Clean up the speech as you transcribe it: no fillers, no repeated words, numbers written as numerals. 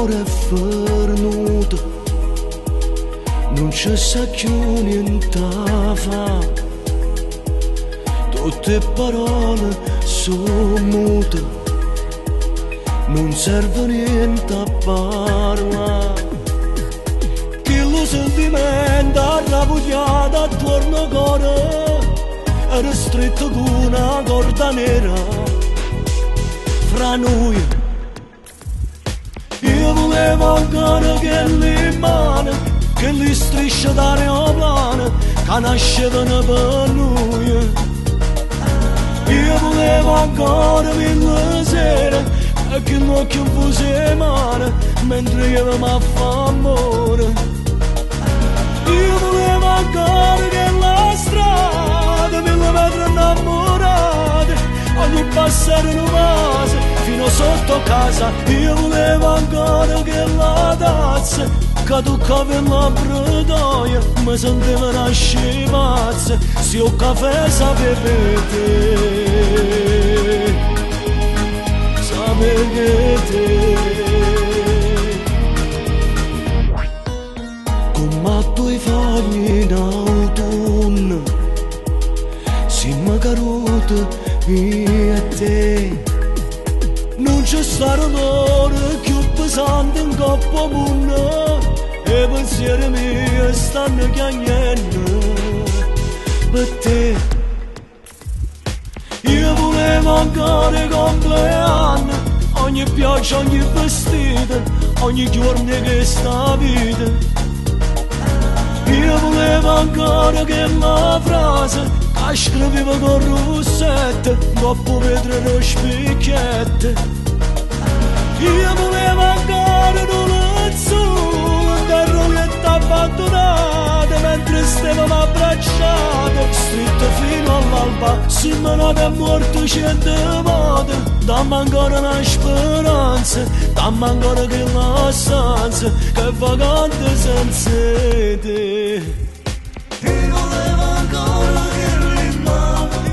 l'amore è fernuto, non c'è sa più niente a fa, tutte parole sono mute, non serve niente a parlare. Che lo sentimento arrabbiato attorno al cuore era stretto come una corda nera fra noi. Io volevo ancora che le mani, che le strisce d'aeroplano che nascevano per noi. Io volevo ancora mille sere e che l'occhio fosse mano mentre io mi fa amore. Io volevo ancora che la strada mille metri innamorate, ogni passare un vaso fino sotto casa. Io volevo ancora che la tazza che toccava la bratoia mi sentiva nascere pazza se il caffè sapeva te, sapeva te. Come due fogli in autunno siamo caduti via te. Non c'è stato l'ora più pesante in coppa munna e i pensieri miei stanno chiagnendo per te. Io volevo ancora i compleanni, ogni pioggia, ogni vestito, ogni giorno che sta vita. Io volevo ancora che la frase che scrivevo con rossetto dopo vedere lo specchietto. Io volevo ancora un azzurro da roulette abbandonate mentre stavamo abbracciati stretto fino all'alba. Se me ne è morto 100 volte, dammi ancora una speranza, dammi ancora che la stanza che è vagante senza te. Io volevo ancora che le mani,